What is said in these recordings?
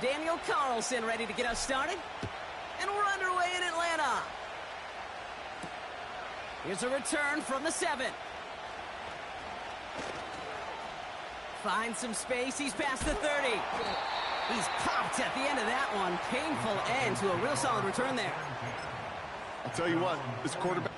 Daniel Carlson ready to get us started. And we're underway in Atlanta. Here's a return from the 7. Finds some space. He's past the 30. He's popped at the end of that one. Painful end to a real solid return there. I'll tell you what, this quarterback...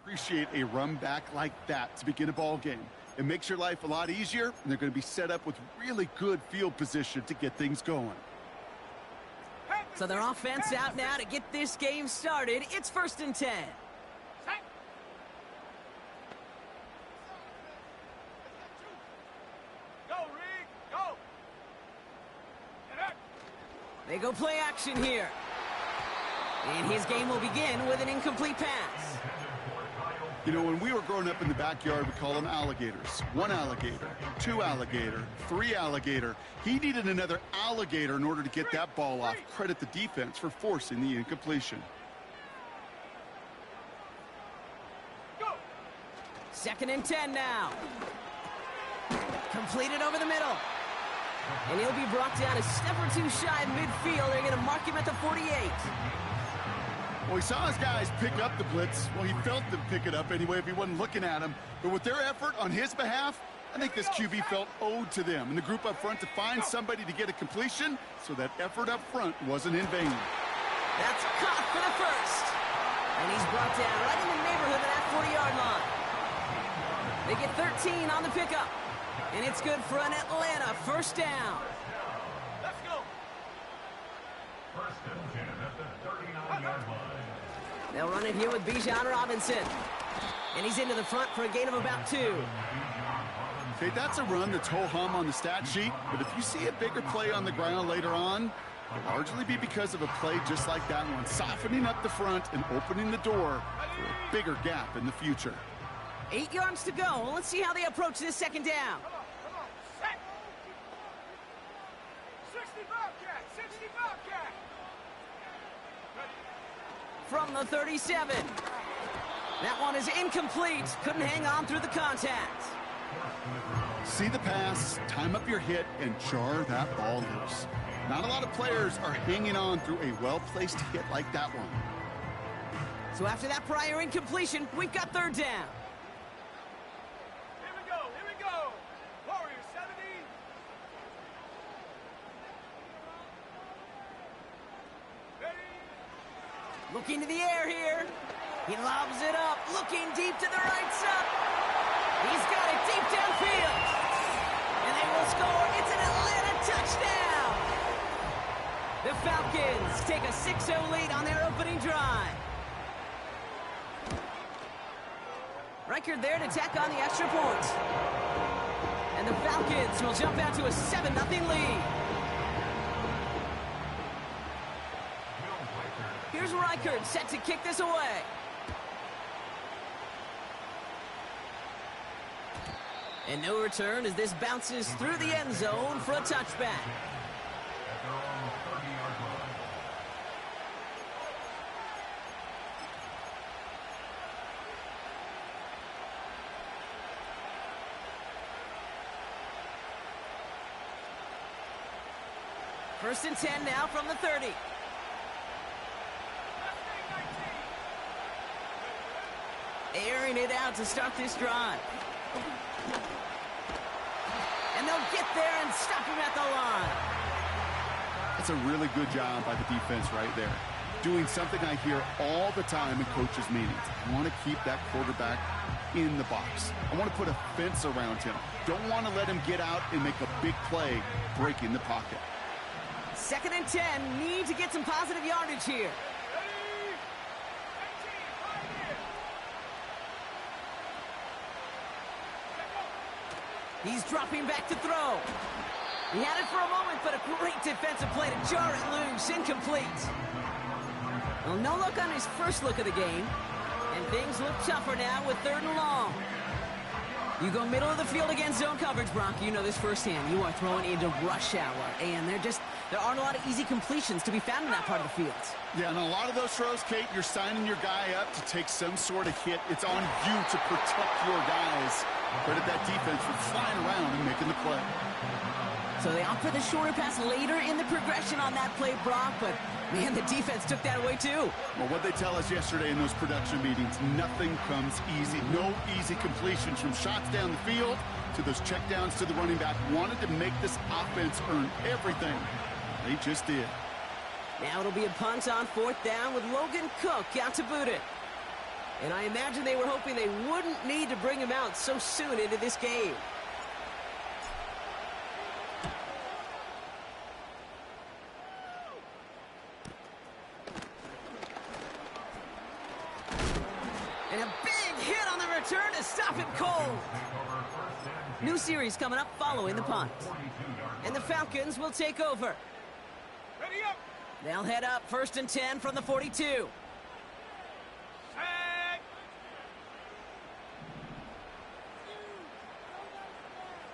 Appreciate a run back like that to begin a ball game. It makes your life a lot easier, and they're going to be set up with really good field position to get things going. So their offense out now to get this game started. It's 1st and 10. Go, Reed, go! They go play action here. And his game will begin with an incomplete pass. You know, when we were growing up in the backyard, we call them alligators. 1 alligator, 2 alligator, 3 alligator. He needed another alligator in order to get that ball off. Credit the defense for forcing the incompletion. Go! 2nd and 10 now. Completed over the middle. And he'll be brought down a step or 2 shy of midfield. They're going to mark him at the 48. Well, he saw his guys pick up the blitz. Well, he felt them pick it up anyway if he wasn't looking at him. But with their effort on his behalf, I think this QB felt owed to them and the group up front to find somebody to get a completion, so that effort up front wasn't in vain. That's caught for the 1st. And he's brought down right in the neighborhood of that 40-yard line. They get 13 on the pickup. And it's good for an Atlanta 1st down. Let's go! 1st and 10 at the 39-yard line. They'll run it here with Bijan Robinson. And he's into the front for a gain of about 2. Okay, that's a run that's ho-hum on the stat sheet, but if you see a bigger play on the ground later on, it'll largely be because of a play just like that one, softening up the front and opening the door for a bigger gap in the future. 8 yards to go. Let's see how they approach this 2nd down. Come on, set! 60 Bobcat, 60 Bobcat! From the 37. That one is incomplete. Couldn't hang on through the contact. See the pass, time up your hit, and jar that ball loose. Not a lot of players are hanging on through a well-placed hit like that one. So after that prior incompletion, we've got 3rd down. Here we go, here we go! Warriors 70. Ready? Looking to the air here. He lobs it up, looking deep to the right side. He's got it deep downfield. And they will score. It's an Atlanta touchdown. The Falcons take a 6-0 lead on their opening drive. Reichard there to tack on the extra point. And the Falcons will jump out to a 7-0 lead. Here's Reichard set to kick this away. And no return as this bounces through the end zone for a touchback. At their own 30-yard line. First and 10 now from the 30. Airing it out to start this drive. And they'll get there and stop him at the line. That's a really good job by the defense right there. Doing something I hear all the time in coaches' meetings. I want to keep that quarterback in the box. I want to put a fence around him. Don't want to let him get out and make a big play breaking the pocket. 2nd and 10. Need to get some positive yardage here. He's dropping back to throw. He had it for a moment, but a great defensive play to jar it loose. Incomplete. Well, no luck on his first look of the game. And things look tougher now with 3rd and long. You go middle of the field against zone coverage, Brock. You know this firsthand. You are throwing into rush hour. And there aren't a lot of easy completions to be found in that part of the field. Yeah, and a lot of those throws, Kate, you're signing your guy up to take some sort of hit. It's on you to protect your guys. Credit that defense for flying around and making the play. So they opt for the shorter pass later in the progression on that play, Brock, but man, the defense took that away too. Well, what they tell us yesterday in those production meetings, nothing comes easy. No easy completions from shots down the field to those checkdowns to the running back. Wanted to make this offense earn everything. They just did. Now it'll be a punt on 4th down with Logan Cook out to boot it. And I imagine they were hoping they wouldn't need to bring him out so soon into this game. And a big hit on the return to stop it cold. New series coming up following the punt. And the Falcons will take over. Ready up. They'll head up 1st and 10 from the 42. Set.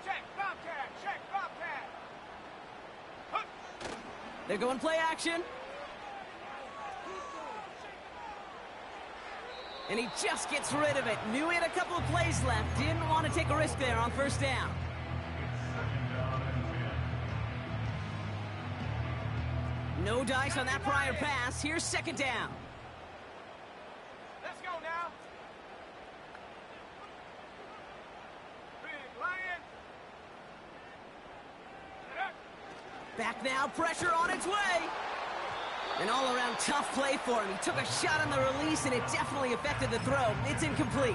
Check, Bobcat. Check, Bobcat. Hup. They're going play action. And he just gets rid of it. Knew he had a couple of plays left. Didn't want to take a risk there on 1st down. No dice on that prior pass. Here's 2nd down. Let's go now. Big Lion. Set up. Back now, pressure on its way. An all-around tough play for him. He took a shot on the release, and it definitely affected the throw. It's incomplete.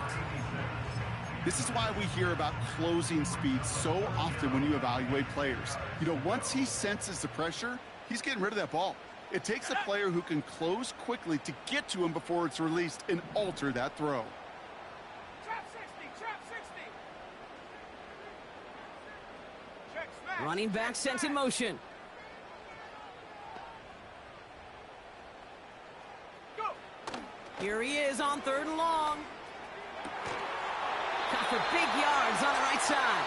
This is why we hear about closing speed so often when you evaluate players. You know, once he senses the pressure, he's getting rid of that ball. It takes a player who can close quickly to get to him before it's released and alter that throw. Trap 60. Trap 60. Check smash. Running back Check sent in smash. motion. Go. Here he is on 3rd and long. Got for big yards on the right side.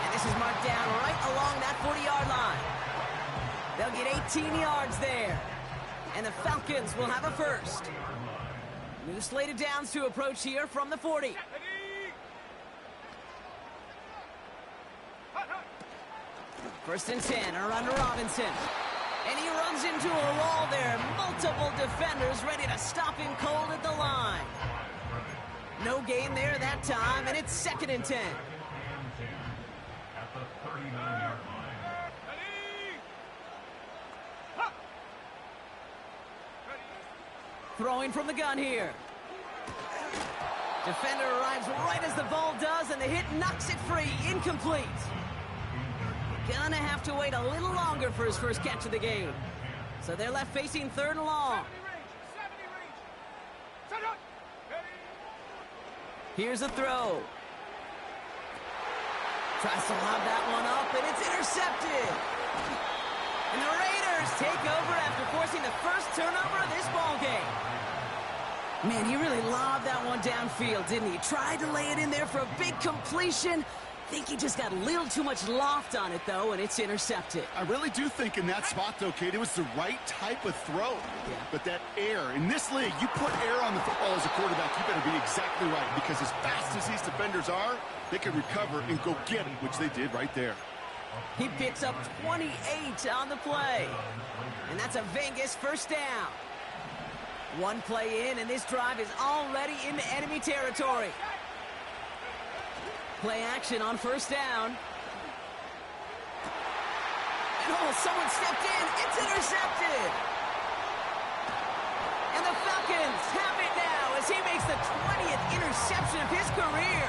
And this is marked down right along that 40-yard line. They'll get 18 yards there. And the Falcons will have a 1st. New slated downs to approach here from the 40. Ready. Hut, hut. 1st and 10, around to Robinson. And he runs into a wall there. Multiple defenders ready to stop him cold at the line. No gain there that time, and it's 2nd and 10. At the 39-yard line. Ready. Hut. Ready. Throwing from the gun here. Defender arrives right as the ball does, and the hit knocks it free. Incomplete. Gonna have to wait a little longer for his first catch of the game. So they're left facing 3rd and long. 70 range. Set up. Ready. Here's a throw. Tries to lob that one up, and it's intercepted. And the Raiders take over after forcing the first turnover of this ball game. Man, he really lobbed that one downfield, didn't he? Tried to lay it in there for a big completion. Think he just got a little too much loft on it, though, and it's intercepted. I really do think in that spot, though, Kate, it was the right type of throw. Yeah. But that air, in this league, you put air on the football as a quarterback, you better be exactly right. Because as fast as these defenders are, they can recover and go get it, which they did right there. He picks up 28 on the play. And that's a Vegas 1st down. One play in, and this drive is already into enemy territory. Play action on 1st down. And oh, someone stepped in. It's intercepted. And the Falcons have it now as he makes the 20th interception of his career.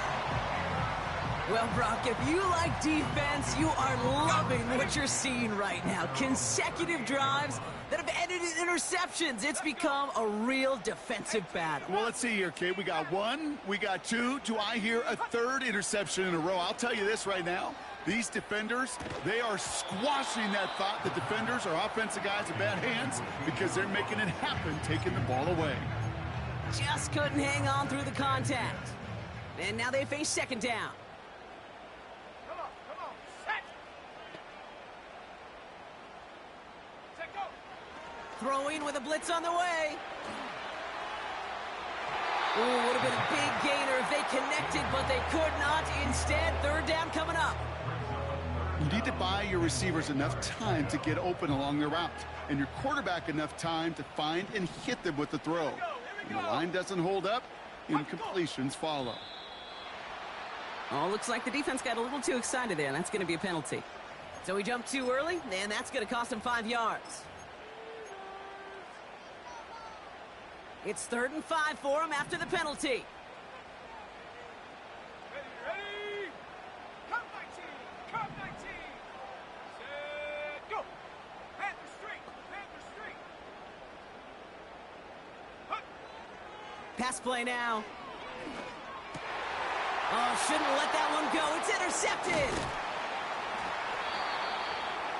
Well, Brock, if you like defense, you are loving what you're seeing right now. Consecutive drives that have ended in interceptions. It's become a real defensive battle. Well, let's see here, Kate. We got 1, we got 2. Do I hear a 3rd interception in a row? I'll tell you this right now. These defenders, they are squashing that thought that defenders or offensive guys in bad hands because they're making it happen, taking the ball away. Just couldn't hang on through the contact. And now they face second down. Come on, set. Set, go. Throwing with a blitz on the way. Ooh, would have been a big gainer if they connected, but they could not. Instead, third down coming up. You need to buy your receivers enough time to get open along their route, and your quarterback enough time to find and hit them with the throw. When the line doesn't hold up, incompletions follow. Oh, looks like the defense got a little too excited there, and that's going to be a penalty. So he jumped too early, and that's going to cost him 5 yards. It's 3rd and 5 for him after the penalty. Ready? Come 19, come 19. Set, go. Panther straight, Panther straight. Hut. Pass play now. Oh, shouldn't let that one go. It's intercepted.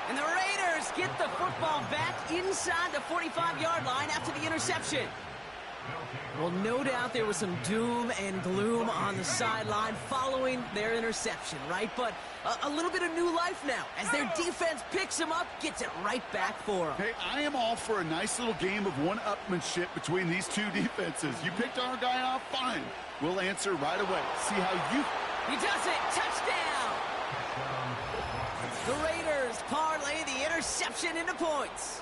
And the Raiders get the football back inside the 45-yard line after the interception. Well, no doubt there was some doom and gloom on the sideline following their interception, right? But a little bit of new life now as their defense picks them up, gets it right back for them. Hey, I am all for a nice little game of one-upmanship between these two defenses. You picked our guy off, fine. We'll answer right away. See how you... He does it! Touchdown! The Raiders parlay the interception into points.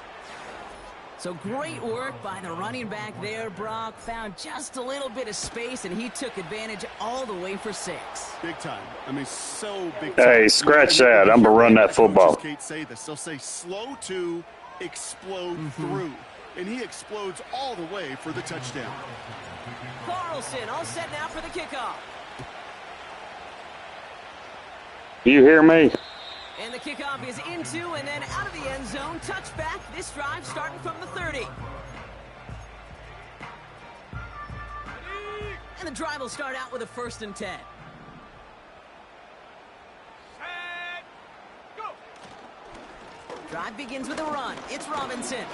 So great work by the running back there, Brock. Found just a little bit of space, and he took advantage all the way for 6. Big time. I mean, so big time. Hey, scratch that. I'm going to run that football. Can't say this. They'll say slow to explode through. And he explodes all the way for the touchdown. Carlson all set now for the kickoff. You hear me? And the kickoff is into and then out of the end zone. Touchback. This drive starting from the 30. And the drive will start out with a 1st and 10. Set, go. Drive begins with a run. It's Robinson.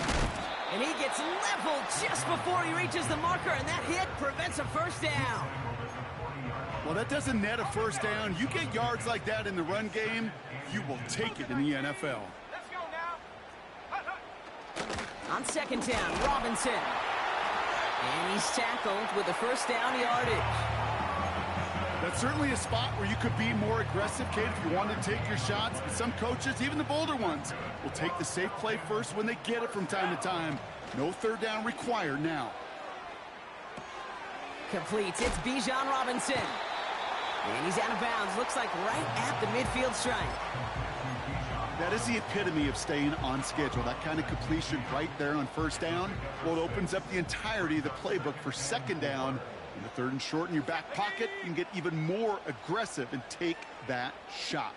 And he gets leveled just before he reaches the marker, and that hit prevents a 1st down. Well, that doesn't net a 1st down. You get yards like that in the run game, you will take it in the NFL. Let's go now. Hut, hut. On 2nd down, Robinson. And he's tackled with the 1st down yardage. That's certainly a spot where you could be more aggressive, kid, if you wanted to take your shots. And some coaches, even the bolder ones, will take the safe play first when they get it from time to time. No 3rd down required now. Completes. It's Bijan Robinson. And he's out of bounds. Looks like right at the midfield stripe. That is the epitome of staying on schedule. That kind of completion right there on 1st down. Well, it opens up the entirety of the playbook for 2nd down. In the 3rd and short in your back pocket, you can get even more aggressive and take that shot.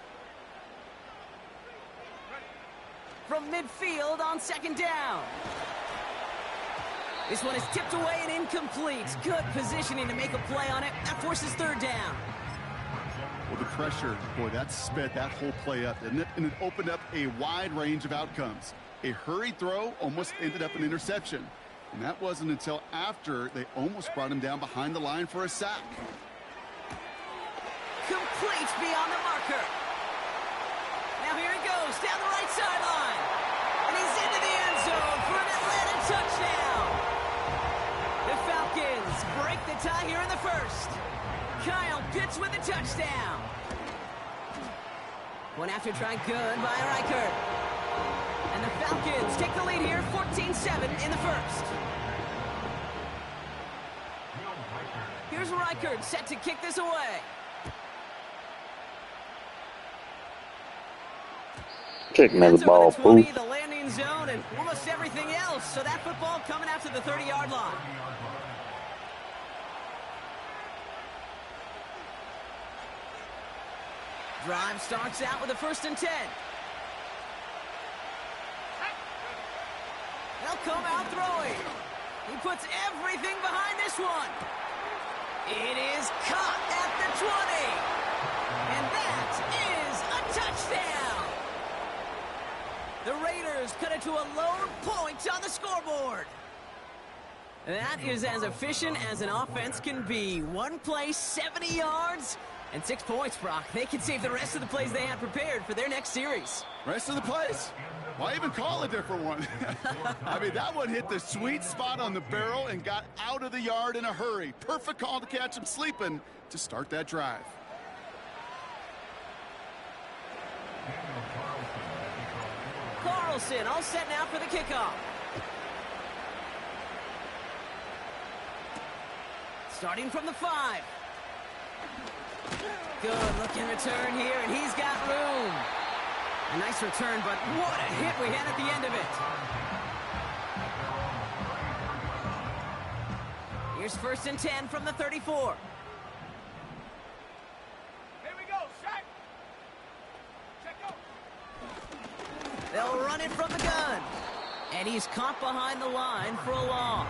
From midfield on 2nd down. This one is tipped away and incomplete. Good positioning to make a play on it. That forces 3rd down. Well, the pressure, boy, that sped that whole play up, didn't it? And it opened up a wide range of outcomes. A hurried throw almost ended up an interception. And that wasn't until after they almost brought him down behind the line for a sack. Complete beyond the marker. Now here he goes down the right sideline. And he's into the end zone for an Atlanta touchdown. The Falcons break the tie here in the 1st. Kyle Pitts with a touchdown. One after try good by Reichert. And the Falcons take the lead here, 14-7 in the 1st. Here's Reichert set to kick this away. Kick me the That's ball, over the 20, fool. the landing zone, and almost everything else. So that football coming out to the 30-yard line. Drive starts out with a 1st and 10. They'll come out throwing. He puts everything behind this one. It is caught at the 20. And that is a Touchdown! The Raiders cut it to a lone point on the scoreboard. That is as efficient as an offense can be. One play, 70 yards, and 6 points, Brock. They can save the rest of the plays they had prepared for their next series. Rest of the plays? Why even call a different one? I mean, that one hit the sweet spot on the barrel and got out of the yard in a hurry. Perfect call to catch him sleeping to start that drive. Carlson all set now for the kickoff. Starting from the 5. Good looking return here, and he's got room. A nice return, but what a hit we had at the end of it. Here's 1st and 10 from the 34. Here we go, Shaq. Check go. They'll run it from the gun. And he's caught behind the line for a loss.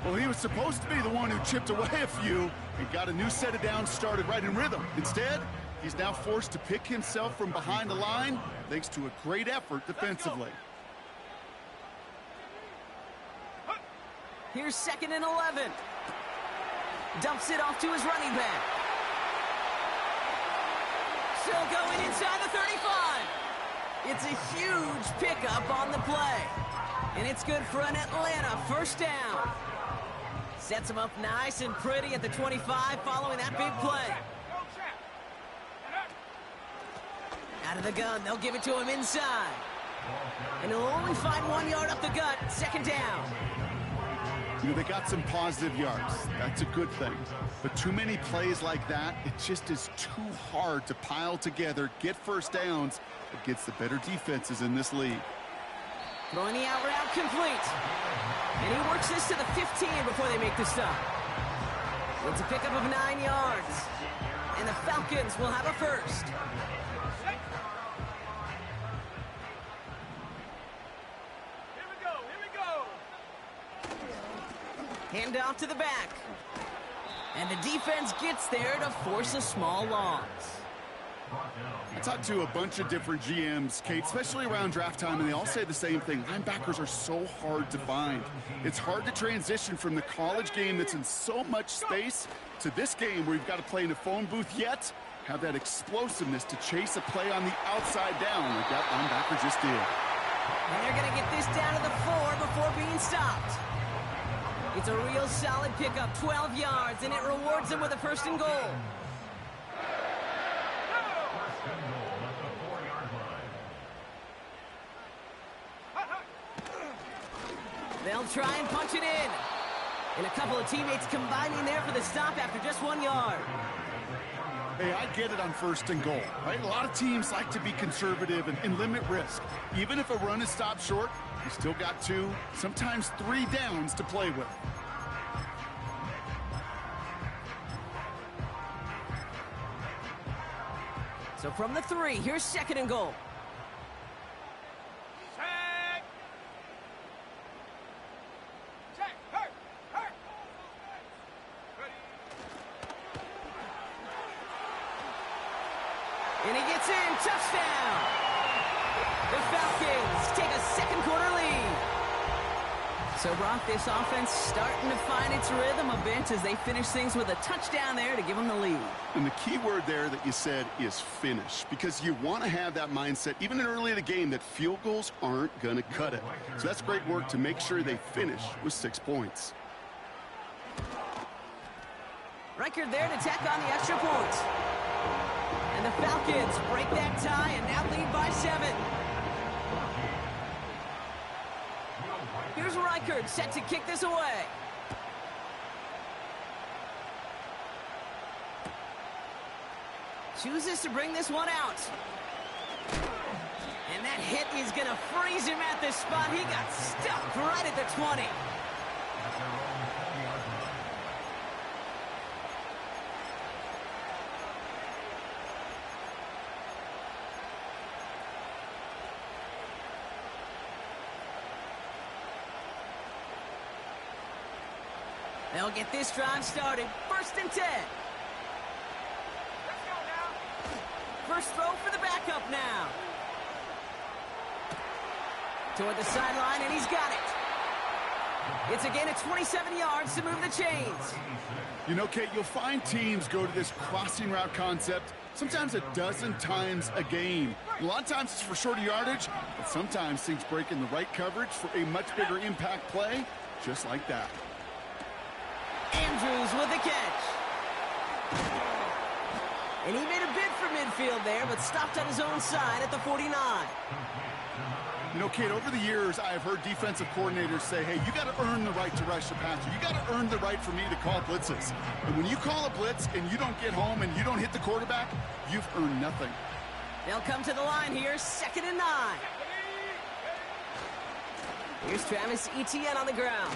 Well, he was supposed to be the one who chipped away a few and got a new set of downs started right in rhythm. Instead, he's now forced to pick himself from behind the line thanks to a great effort defensively. Here's 2nd and 11. Dumps it off to his running back. Still going inside the 35. It's a huge pickup on the play. And it's good for an Atlanta 1st down. Sets him up nice and pretty at the 25 following that big play. Out of the gun, they'll give it to him inside. And he'll only find 1 yard up the gut, 2nd down. You know, they got some positive yards. That's a good thing. But too many plays like that, it just is too hard to pile together, get 1st downs against the better defenses in this league. Throwing the out route complete. And he works this to the 15 before they make the stop. It's a pickup of 9 yards. And the Falcons will have a 1st. Hand off to the back. And the defense gets there to force a small loss. I talked to a bunch of different GMs, Kate, especially around draft time, and they all say the same thing. Linebackers are so hard to find. It's hard to transition from the college game that's in so much space to this game where you've got to play in a phone booth yet have that explosiveness to chase a play on the outside down like that linebacker just did. And they're going to get this down to the 4 before being stopped. It's a real solid pickup, 12 yards, and it rewards them with a 1st and goal. They'll try and punch it in. And a couple of teammates combining there for the stop after just 1 yard. Hey, I get it on 1st and goal, right? A lot of teams like to be conservative and limit risk. Even if a run is stopped short, you still got 2, sometimes 3 downs to play with. So from the 3, here's 2nd and goal. And he gets in, touchdown! The Falcons take a 2nd quarter lead. So, Brock, this offense starting to find its rhythm a bit as they finish things with a touchdown there to give them the lead. And the key word there that you said is finish, because you want to have that mindset, even early in the game, that field goals aren't going to cut it. So that's great work to make sure they finish with 6 points. Reichard there to tack on the extra point. And the Falcons break that tie and now lead by 7. Here's Reichard set to kick this away. Chooses to bring this one out. And that hit is going to freeze him at this spot. He got stuck right at the 20. They'll get this drive started. 1st and 10. Let's go now. first throw for the backup now. Toward the sideline, and he's got it. It's a gain of 27 yards to move the chains. You know, Kate, you'll find teams go to this crossing route concept sometimes a dozen times a game. A lot of times it's for shorter yardage, but sometimes things break in the right coverage for a much bigger impact play, just like that. Andrews with the catch. And he made a bid for midfield there, but stopped on his own side at the 49. You know, Kate, over the years, I have heard defensive coordinators say, hey, you got to earn the right to rush the passer. You got to earn the right for me to call blitzes. And when you call a blitz and you don't get home and you don't hit the quarterback, you've earned nothing. They'll come to the line here, 2nd and 9. Here's Travis Etienne on the ground.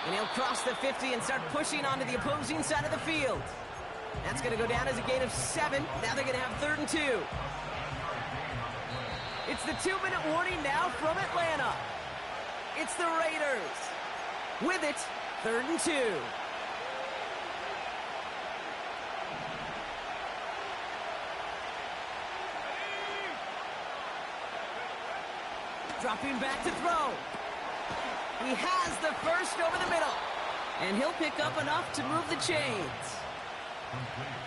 And he'll cross the 50 and start pushing onto the opposing side of the field. That's going to go down as a gain of 7. Now they're going to have 3rd and 2. It's the 2-minute warning now from Atlanta. It's the Raiders. With it, 3rd and 2. Dropping back to throw. He has the first over the middle. And he'll pick up enough to move the chains.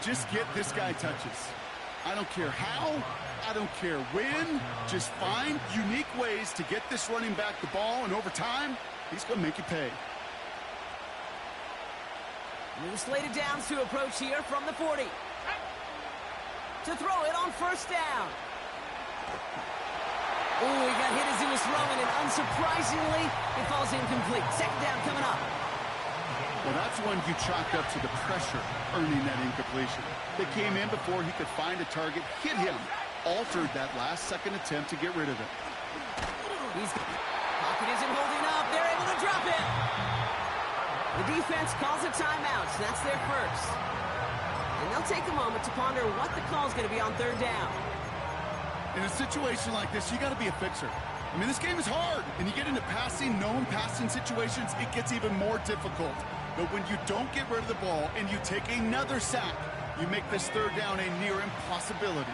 Just get this guy touches. I don't care how, I don't care when. Just find unique ways to get this running back the ball, and over time, he's going to make you pay. New slated downs to approach here from the 40. To throw it on 1st down. Ooh, he got hit as he was throwing, and unsurprisingly, it falls incomplete. 2nd down coming up. Well, that's one you chalk up to the pressure earning that incompletion. They came in before he could find a target, hit him, altered that last-second attempt to get rid of it. Pocket isn't holding up. They're able to drop it. The defense calls a timeout, so that's their first. And they'll take a moment to ponder what the call is going to be on 3rd down. In a situation like this, you got to be a fixer. I mean, this game is hard, and you get into known passing situations, it gets even more difficult. But when you don't get rid of the ball and you take another sack, you make this 3rd down a near impossibility.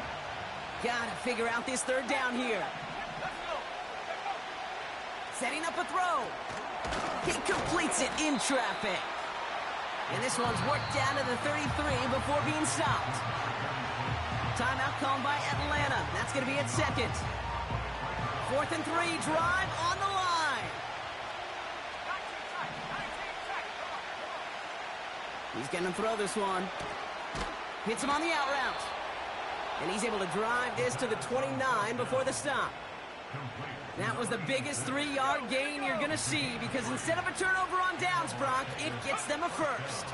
Gotta figure out this 3rd down here. Setting up a throw. He completes it in traffic. And this one's worked down to the 33 before being stopped. Timeout called by Atlanta. That's going to be at 2nd. 4th and 3, drive on the line. He's going to throw this one. Hits him on the out route. And he's able to drive this to the 29 before the stop. That was the biggest 3-yard gain you're going to see, because instead of a turnover on downs, Brock, it gets them a first.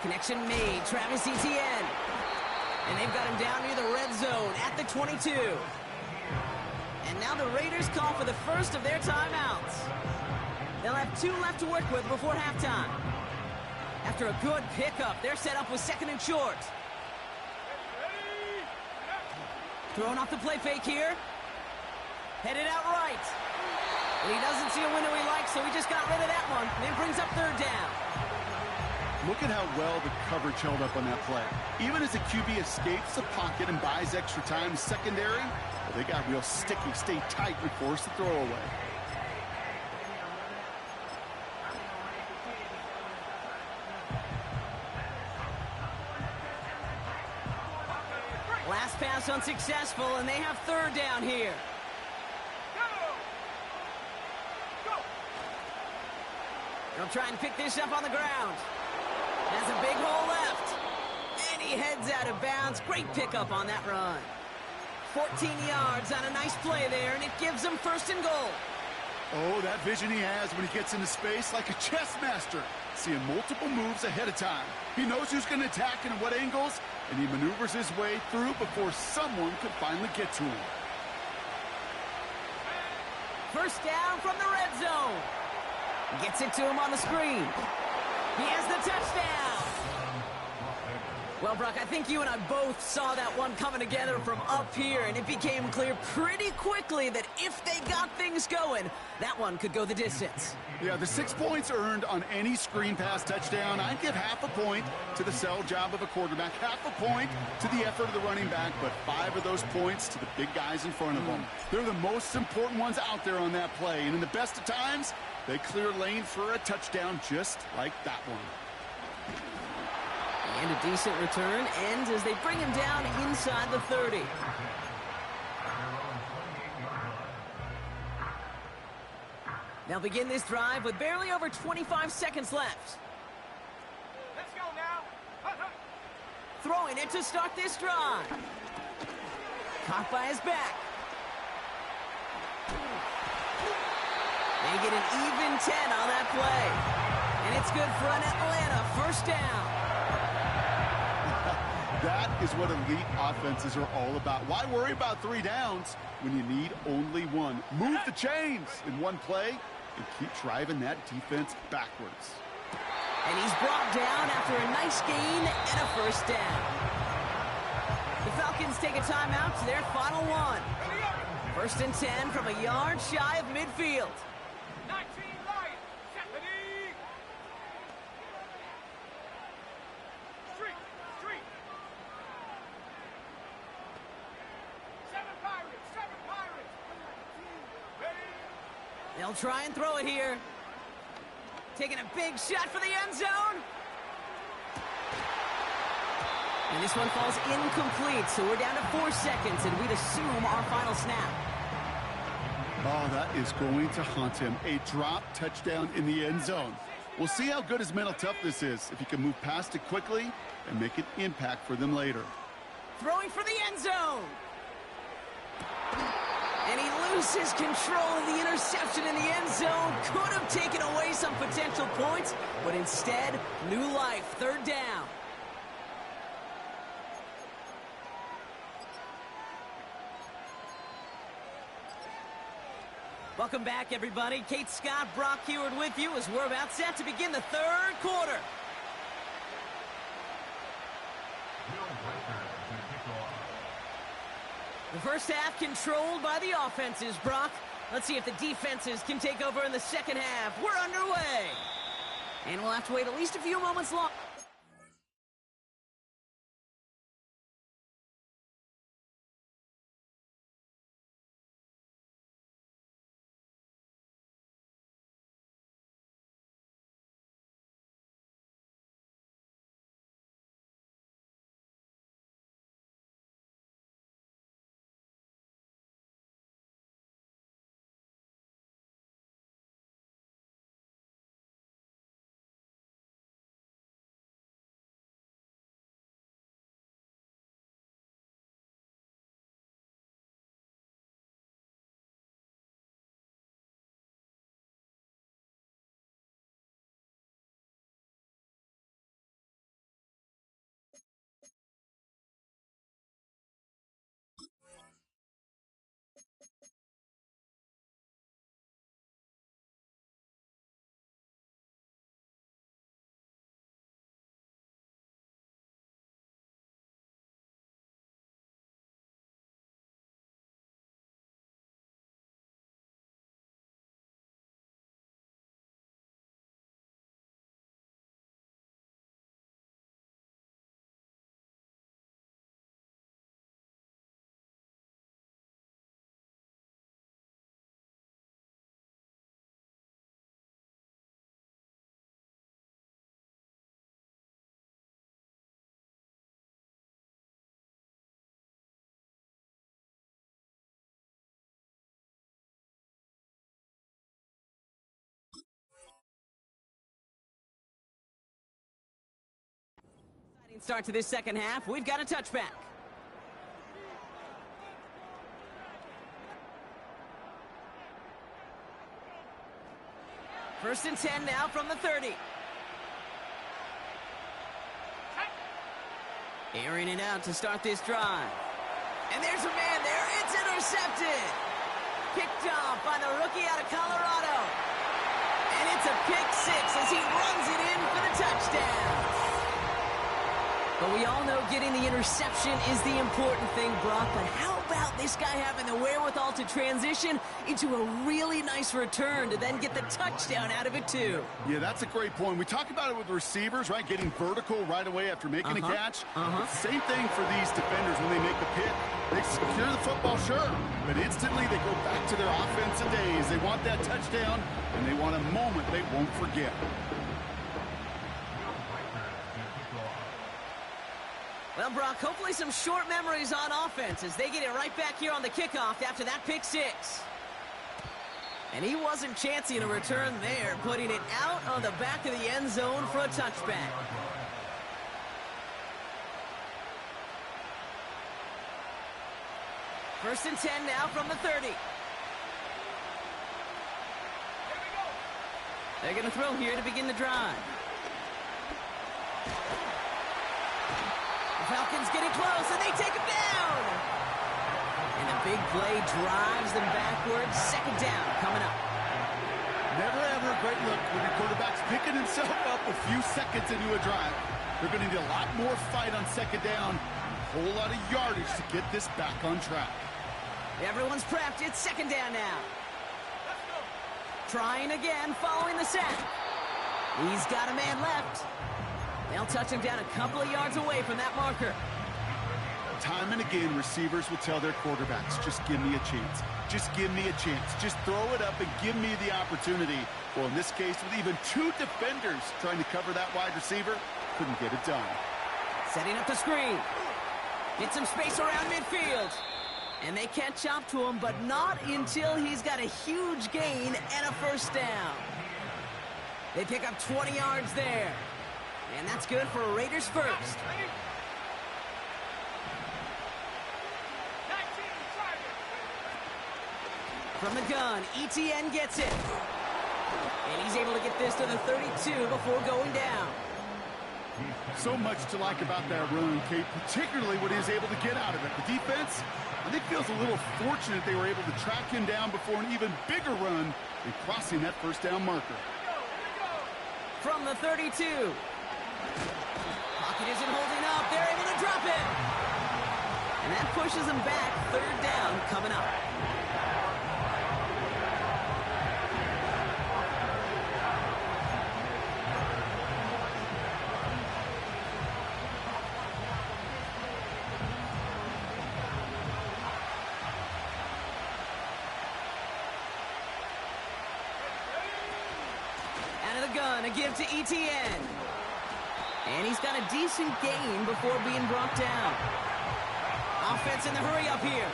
Connection made. Travis Etienne. And they've got him down near the red zone at the 22. And now the Raiders call for the first of their timeouts. They'll have 2 left to work with before halftime. After a good pickup, they're set up with 2nd and short. Throwing off the play fake here. Headed out right. And he doesn't see a window he likes, so he just got rid of that one. And it brings up 3rd down. Look at how well the coverage held up on that play. Even as the QB escapes the pocket and buys extra time in secondary, well, they got real sticky, stay tight, and force the throw away. Last pass unsuccessful, and they have 3rd down here. They'll try and pick this up on the ground. Has a big hole left. And he heads out of bounds. Great pickup on that run. 14 yards on a nice play there, and it gives them 1st and goal. Oh, that vision he has when he gets into space, like a chess master, seeing multiple moves ahead of time. He knows who's going to attack and at what angles, and he maneuvers his way through before someone could finally get to him. 1st down from the red zone. Gets it to him on the screen. He has the touchdown. Well, Brock, I think you and I both saw that one coming together from up here, and it became clear pretty quickly that if they got things going, that one could go the distance. Yeah, the 6 points earned on any screen pass touchdown, I'd give half a point to the sell job of a quarterback, half a point to the effort of the running back, but 5 of those points to the big guys in front of them. They're the most important ones out there on that play, and in the best of times, they clear lane for a touchdown just like that one. And a decent return ends as they bring him down inside the 30. They'll begin this drive with barely over 25 seconds left. Let's go now. Throwing it to start this drive. Caught by his back. They get an even 10 on that play. And it's good for an Atlanta first down. That is what elite offenses are all about. Why worry about 3 downs when you need only one? Move the chains in one play and keep driving that defense backwards. And he's brought down after a nice gain and a first down. The Falcons take a timeout to their final one. First and 10 from a yard shy of midfield. 19 Lions, set the knee. Street. 7 Pirates. Ready? They'll try and throw it here. Taking a big shot for the end zone. And this one falls incomplete, so we're down to 4 seconds, and we'd assume our final snap. Oh, that is going to haunt him. A drop touchdown in the end zone. We'll see how good his mental toughness is, if he can move past it quickly and make an impact for them later. Throwing for the end zone. And he loses control of the interception in the end zone. Could have taken away some potential points, but instead, new life, third down. Welcome back, everybody. Kate Scott, Brock Heward with you as we're about set to begin the third quarter. The first half controlled by the offenses, Brock. Let's see if the defenses can take over in the second half. We're underway. And we'll have to wait at least a few moments long. Start to this second half. We've got a touchback. First and 10 now from the 30. Airing it out to start this drive. And there's a man there. It's intercepted. Picked off by the rookie out of Colorado. And it's a pick six as he runs it in for the touchdown. But we all know getting the interception is the important thing, Brock. But how about this guy having the wherewithal to transition into a really nice return to then get the touchdown out of it, too? Yeah, that's a great point. We talk about it with receivers, right? Getting vertical right away after making a catch. Same thing for these defenders when they make a pick. They secure the football, sure, but instantly they go back to their offensive days. They want that touchdown, and they want a moment they won't forget. Well, Brock, hopefully some short memories on offense as they get it right back here on the kickoff after that pick six. And he wasn't chancing a return there, putting it out on the back of the end zone for a touchback. First and 10 now from the 30. They're going to throw here to begin the drive. The Falcons getting close, and they take him down. And the big play drives them backwards. Second down coming up. Never ever a great look when your quarterback's picking himself up a few seconds into a drive. They're going to need a lot more fight on second down, a whole lot of yardage to get this back on track. Everyone's prepped. It's second down now. Trying again following the sack. He's got a man left. They'll touch him down a couple of yards away from that marker. Time and again, receivers will tell their quarterbacks, just give me a chance. Just give me a chance. Just throw it up and give me the opportunity. Well, in this case, with even two defenders trying to cover that wide receiver, couldn't get it done. Setting up the screen. Get some space around midfield. And they catch up to him, but not until he's got a huge gain and a first down. They pick up 20 yards there. And that's good for Raiders first. From the gun, ETN gets it. And he's able to get this to the 32 before going down. So much to like about that run, Kate, particularly what he was able to get out of it. The defense, I think, feels a little fortunate they were able to track him down before an even bigger run and crossing that first down marker. From the 32. Pocket isn't holding up. They're able to drop it. And that pushes them back. Third down coming up. Out of the gun, a give to ETN. And he's got a decent gain before being brought down. Offense in the hurry up here.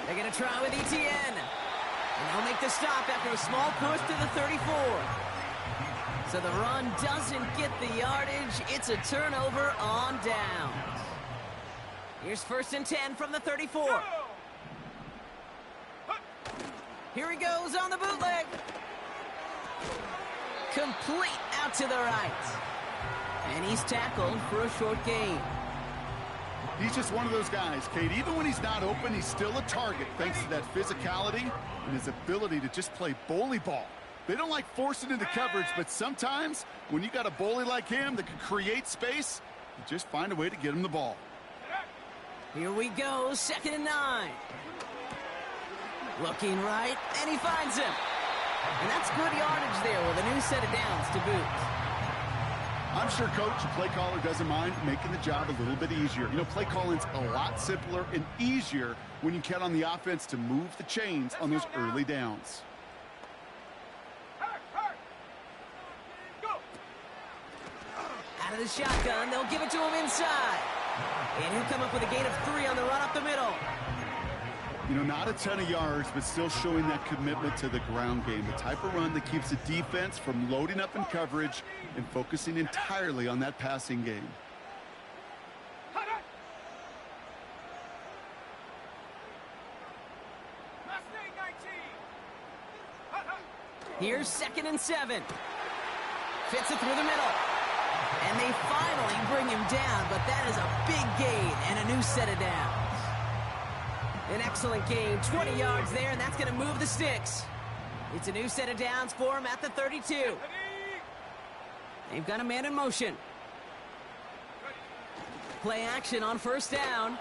They're going to try with ETN. And they'll make the stop after a small push to the 34. So the run doesn't get the yardage. It's a turnover on downs. Here's first and 10 from the 34. Here he goes on the bootleg. Complete out to the right. And he's tackled for a short gain. He's just one of those guys, Kate. Even when he's not open, he's still a target thanks to that physicality and his ability to just play bully ball. They don't like forcing into coverage, but sometimes when you got a bully like him that can create space, you just find a way to get him the ball. Here we go, 2nd and 9. Looking right, and he finds him. And that's good yardage there with a new set of downs to boot. I'm sure Coach, the play caller, doesn't mind making the job a little bit easier. You know, play calling's a lot simpler and easier when you count on the offense to move the chains on those early downs. Out of the shotgun, they'll give it to him inside. And he'll come up with a gain of 3 on the run up the middle. You know, not a ton of yards, but still showing that commitment to the ground game. The type of run that keeps the defense from loading up in coverage and focusing entirely on that passing game. Here's 2nd and 7. Fits it through the middle. And they finally bring him down, but that is a big gain and a new set of downs. An excellent gain, 20 yards there, and that's going to move the sticks. It's a new set of downs for him at the 32. They've got a man in motion. Play action on first down.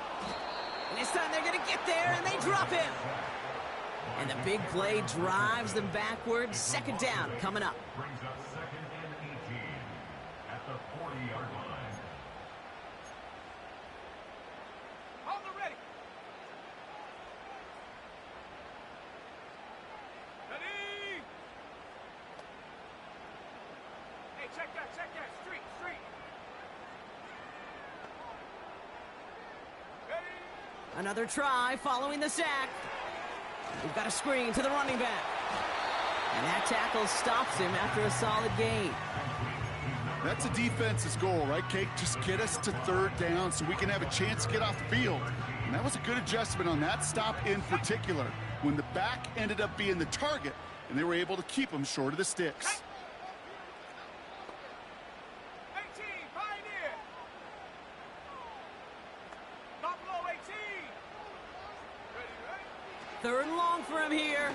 And this time they're going to get there, and they drop him. And the big play drives them backwards. Second down coming up. Brings up second and 18 at the 40-yard line. On the ready. Ready. Hey, check that. Street. Ready. Another try following the sack. We've got a screen to the running back. And that tackle stops him after a solid gain. That's a defense's goal, right, Kate? Just get us to third down so we can have a chance to get off the field. And that was a good adjustment on that stop in particular, when the back ended up being the target, and they were able to keep him short of the sticks. 18, Pioneer. Buffalo 18. Ready. Third and long for him here.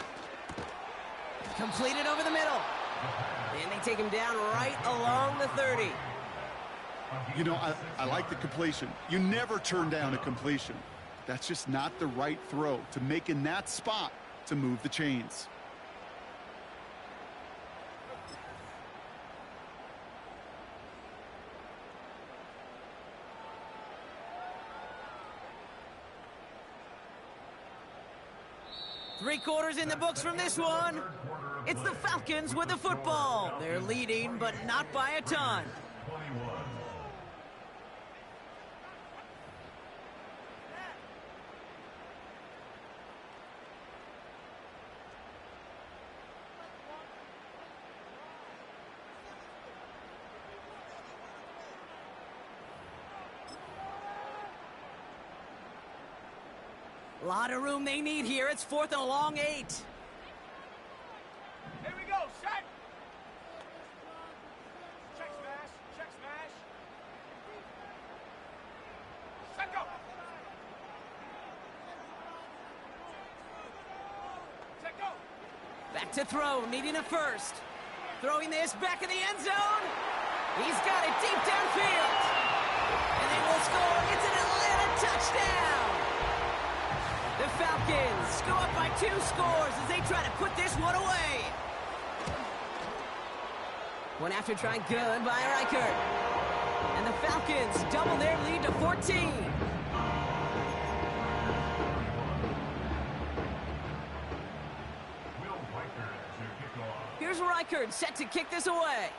Completed over the middle. And they take him down right along the 30. You know, I like the completion. You never turn down a completion. That's just not the right throw to make in that spot to move the chains. Three quarters in the books from this one. It's the Falcons with the football. They're leading, but not by a ton. 21. A lot of room they need here. It's 4th and a long 8. Here we go, set. Check smash. Set go. Set go. Back to throw, needing a first. Throwing this back in the end zone. He's got it deep downfield. And they will score. It's an Atlanta touchdown. The Falcons go up by 2 scores as they try to put this one away. One after try good by Reichert. And the Falcons double their lead to 14. Here's Reichert set to kick this away.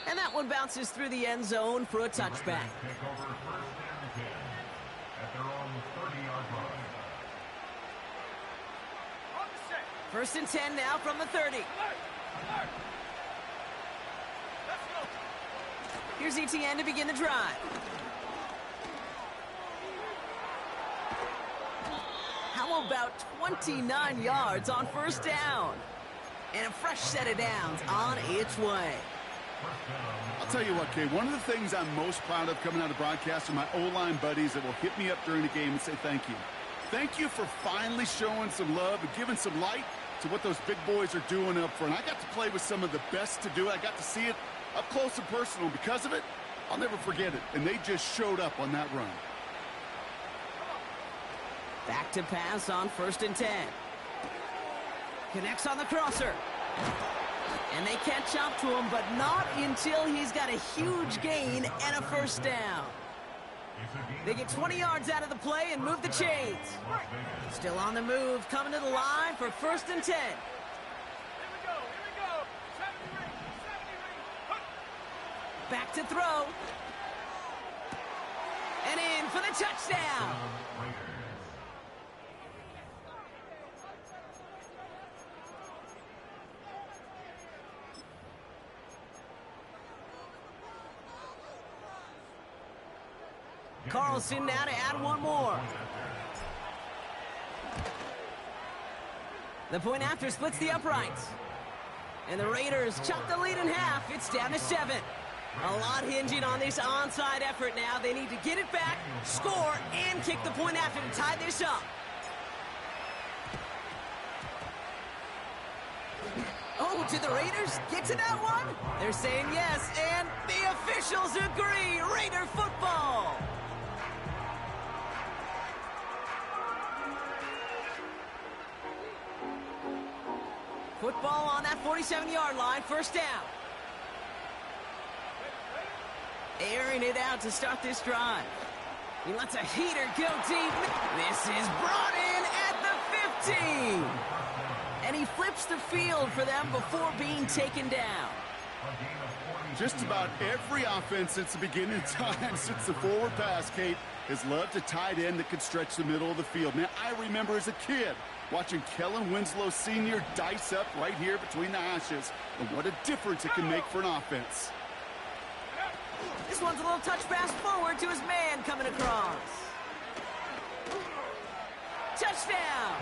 And that one bounces through the end zone for a touchback. Take over first and 10 at their own 30-yard line. On the set. First and 10 now from the 30. Alert. Let's go. Here's ETN to begin the drive. How about 29 yards on first down? And a fresh set of downs on its way. I'll tell you what, Kay, one of the things I'm most proud of coming out of broadcast are my O-line buddies that will hit me up during the game and say thank you. Thank you for finally showing some love and giving some light to what those big boys are doing up front. I got to play with some of the best to do it. I got to see it up close and personal. Because of it, I'll never forget it. And they just showed up on that run. Back to pass on first and 10. Connects on the crosser. And they catch up to him, but not until he's got a huge gain and a first down. They get 20 yards out of the play and move the chains. Still on the move, coming to the line for first and 10. Here we go. 70 ring. Back to throw. And in for the touchdown. Carlson now to add one more. The point after splits the uprights. And the Raiders chop the lead in half. It's down to 7. A lot hinging on this onside effort now. They need to get it back, score, and kick the point after to tie this up. Did the Raiders get to that one? They're saying yes, and the officials agree. Raider football. Football on that 47-yard line, first down. Airing it out to start this drive. He lets a heater go deep. This is brought in at the 15. And he flips the field for them before being taken down. Just about every offense since the beginning of time, since the forward pass, Kate, has loved a tight end that could stretch the middle of the field. Man, I remember as a kid watching Kellen Winslow Sr. dice up right here between the hashes. And what a difference it can make for an offense. This one's a little touch pass forward to his man coming across. Touchdown!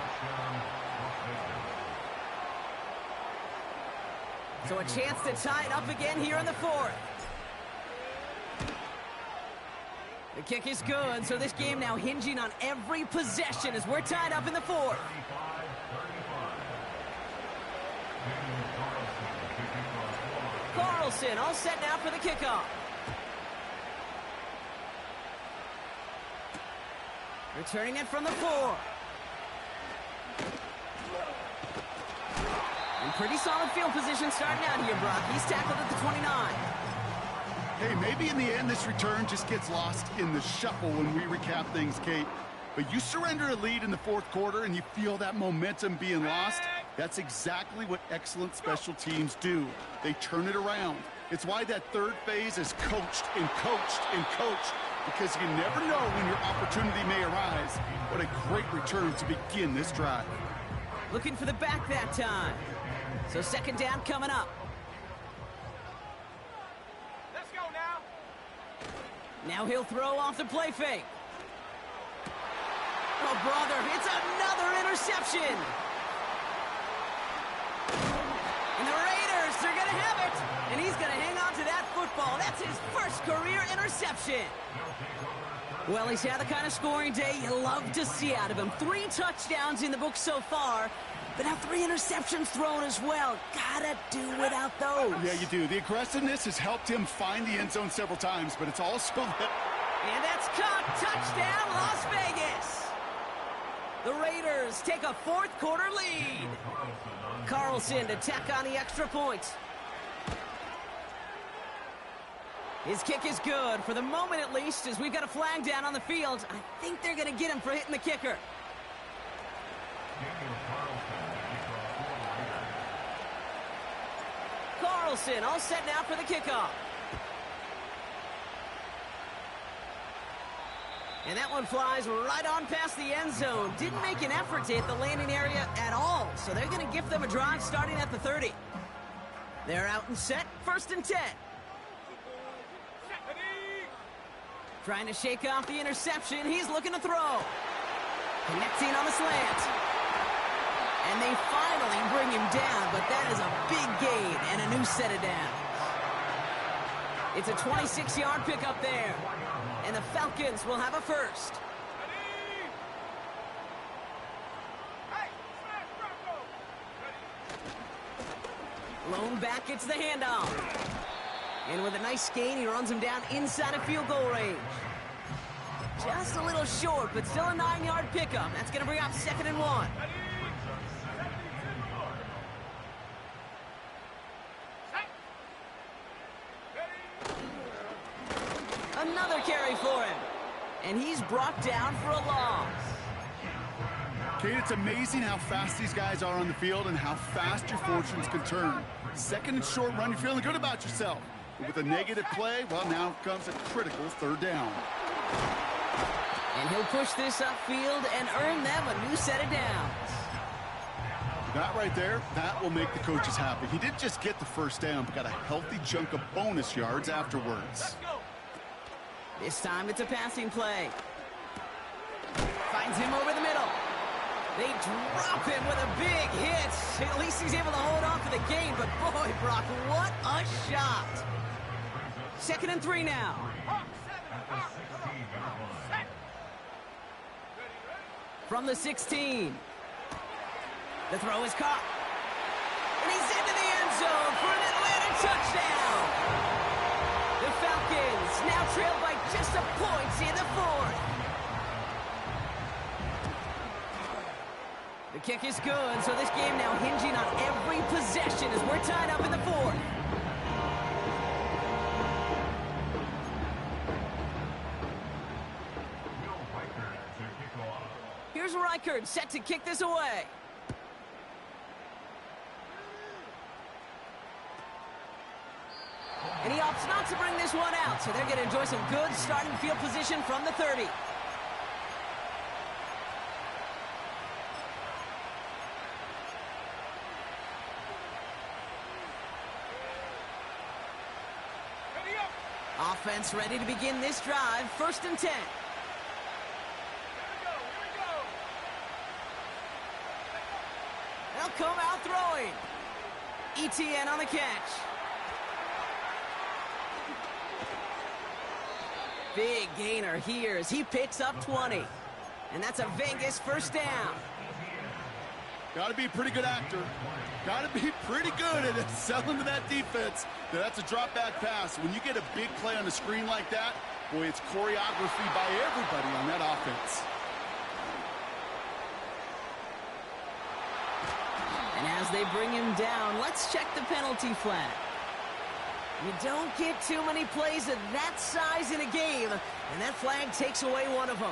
So a chance to tie it up again here in the fourth. The kick is good, so this game now hinging on every possession as we're tied up in the fourth. Carlson all set now for the kickoff. Returning it from the 4. And pretty solid field position starting out here, Brock. He's tackled at the 29. Hey, maybe in the end this return just gets lost in the shuffle when we recap things, Kate. But you surrender a lead in the fourth quarter and you feel that momentum being lost. That's exactly what excellent special teams do. They turn it around. It's why that third phase is coached and coached and coached, because you never know when your opportunity may arise. What a great return to begin this drive. Looking for the back that time. So second down coming up. Let's go now. Now he'll throw off the play fake. Oh, brother, it's another interception. And the Raiders, they're going to have it. And he's going to hang on to that football. That's his first career interception. Well, he's had the kind of scoring day you love to see out of him. 3 touchdowns in the book so far, but now 3 interceptions thrown as well. Gotta do without those. Yeah, you do. The aggressiveness has helped him find the end zone several times, but it's also that... And that's caught. Touchdown, Las Vegas. The Raiders take a fourth quarter lead. Carlson to tack on the extra point. His kick is good, for the moment at least, as we've got a flag down on the field. I think they're going to get him for hitting the kicker. Carlson all set now for the kickoff. And that one flies right on past the end zone. Didn't make an effort to hit the landing area at all, so they're going to gift them a drive starting at the 30. They're out and set, 1st and 10. Trying to shake off the interception. He's looking to throw. Connecting on the slant. And they finally bring him down, but that is a big gain and a new set of downs. It's a 26-yard pickup there. And the Falcons will have a first. Lone back gets the handoff. And with a nice gain, he runs him down inside of field goal range. Just a little short, but still a 9-yard pickup. That's going to bring up 2nd and 1. Another carry for him. And he's brought down for a loss. Kate, it's amazing how fast these guys are on the field and how fast your fortunes can turn. 2nd and short run, you're feeling good about yourself. But with a negative play, well, now comes a critical 3rd down. And he'll push this upfield and earn them a new set of downs. That right there, that will make the coaches happy. He didn't just get the 1st down, but got a healthy chunk of bonus yards afterwards. This time it's a passing play. Finds him over the middle. They drop him with a big hit. At least he's able to hold on for the gain, but boy, Brock, what a shot. 2nd and 3 now. From the 16. The throw is caught. And he's into the end The kick is good, so this game now hinging on every possession as we're tied up in the fourth. Here's Reichert set to kick this away. And he opts not to bring this one out, so they're going to enjoy some good starting field position from the 30. Offense ready to begin this drive. 1st and 10. They'll come out throwing. ETN on the catch. Big gainer here as he picks up 20. And that's a Vegas 1st down. Got to be a pretty good actor. Got to be pretty good at selling to that defense. That's a drop back pass. When you get a big play on the screen like that, boy, it's choreography by everybody on that offense. And as they bring him down, let's check the penalty flag. You don't get too many plays of that size in a game, and that flag takes away one of them.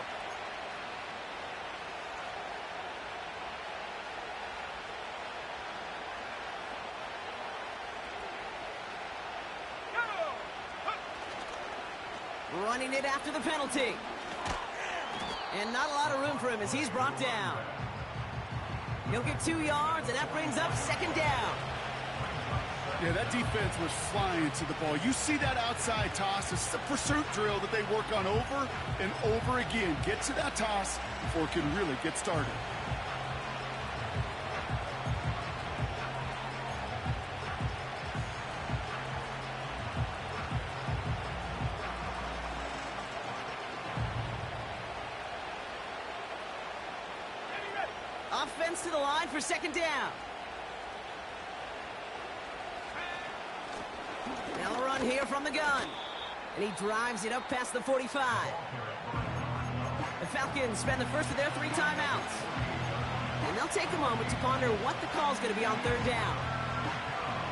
Running it after the penalty. And not a lot of room for him as he's brought down. He'll get 2 yards, and that brings up 2nd down. Yeah, that defense was flying to the ball. You see that outside toss. This is a pursuit drill that they work on over and over again. Get to that toss before it can really get started. Offense to the line for 2nd down. They'll run here from the gun. And he drives it up past the 45. The Falcons spend the first of their 3 timeouts. And they'll take a moment to ponder what the call's going to be on 3rd down.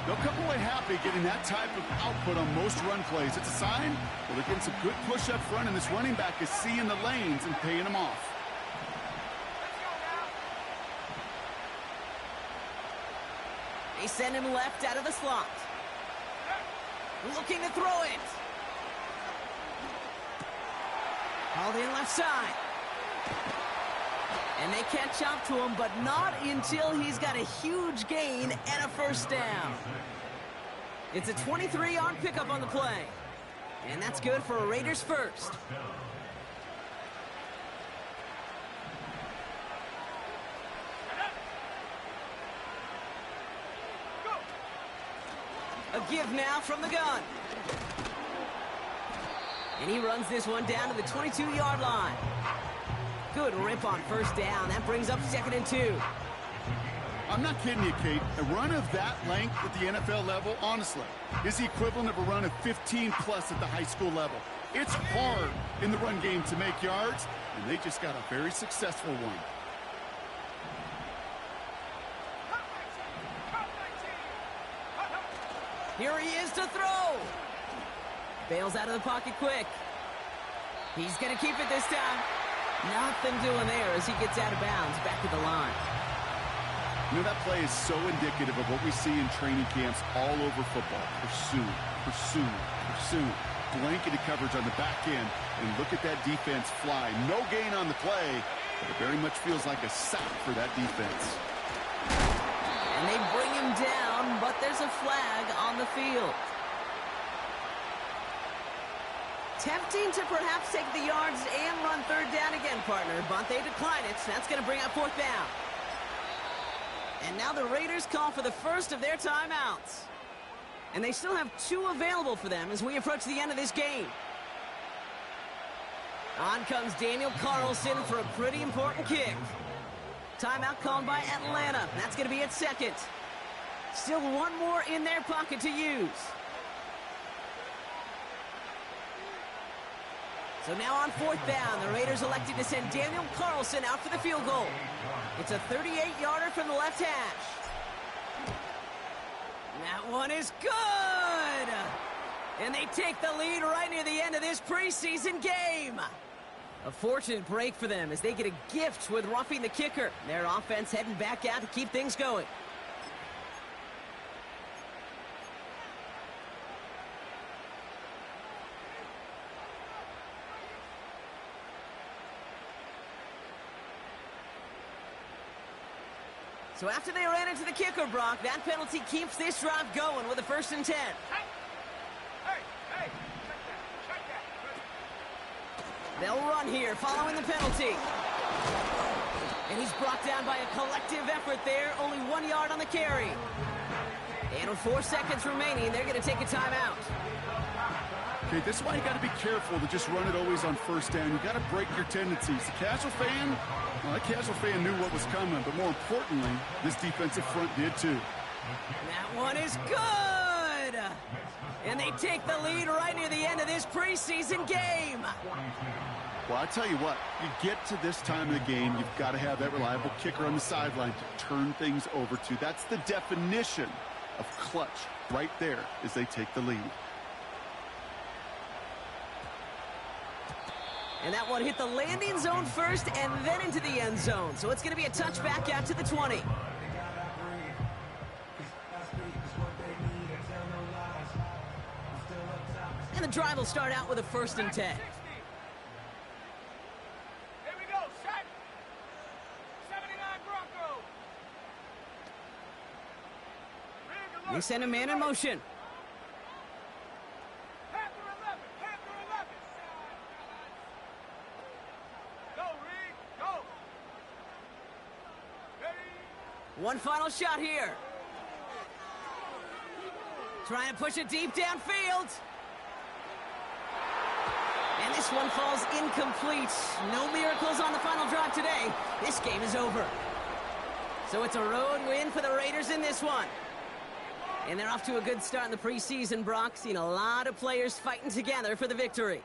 They'll come away happy getting that type of output on most run plays. It's a sign that they're getting some good push up front, and this running back is seeing the lanes and paying them off. They send him left out of the slot. Looking to throw it. Called in left side. And they catch up to him, but not until he's got a huge gain and a 1st down. It's a 23-yard pickup on the play. And that's good for a Raiders 1st. A give now from the gun. And he runs this one down to the 22-yard line. Good rip on 1st down. That brings up 2nd and 2. I'm not kidding you, Kate. A run of that length at the NFL level, honestly, is the equivalent of a run of 15-plus at the high school level. It's hard in the run game to make yards, and they just got a very successful one. Here he is to throw. Bails out of the pocket quick. He's going to keep it this time. Nothing doing there as he gets out of bounds back at the line. You know, that play is so indicative of what we see in training camps all over football. Pursue, pursue, pursue. Blanketed coverage on the back end. And look at that defense fly. No gain on the play, but it very much feels like a sack for that defense. And they bring him down, but there's a flag on the field. Tempting to perhaps take the yards and run 3rd down again, partner, but they decline it. That's going to bring up 4th down. And now the Raiders call for the first of their timeouts. And they still have 2 available for them as we approach the end of this game. On comes Daniel Carlson for a pretty important kick. Timeout called by Atlanta. That's going to be at 2nd. Still 1 more in their pocket to use. So now on 4th down, the Raiders elected to send Daniel Carlson out for the field goal. It's a 38-yarder from the left hash. That one is good! And they take the lead right near the end of this preseason game. A fortunate break for them as they get a gift with roughing the kicker. Their offense heading back out to keep things going. So after they ran into the kicker, Brock, that penalty keeps this drive going with a 1st and 10. Hey, check that. They'll run here following the penalty. And he's brought down by a collective effort there. Only 1 yard on the carry. And with 4 seconds remaining, they're going to take a timeout. Okay, this is why you got to be careful to just run it always on 1st down. You got to break your tendencies. The casual fan, well, that casual fan knew what was coming, but more importantly, this defensive front did too. And that one is good! And they take the lead right near the end of this preseason game. Well, I tell you what, you get to this time of the game, you've got to have that reliable kicker on the sideline to turn things over to. That's the definition of clutch right there as they take the lead. And that one hit the landing zone first and then into the end zone. So it's going to be a touchback out to the 20. And the drive will start out with a 1st and 10. Here we go, set. 79 Broncos. They send a man in motion. Panther 11. Go, Reed, go. Ready? One final shot here. Trying to push it deep downfield. And this one falls incomplete. No miracles on the final drive today. This game is over. So it's a road win for the Raiders in this one. And they're off to a good start in the preseason, Brock. Seen a lot of players fighting together for the victory.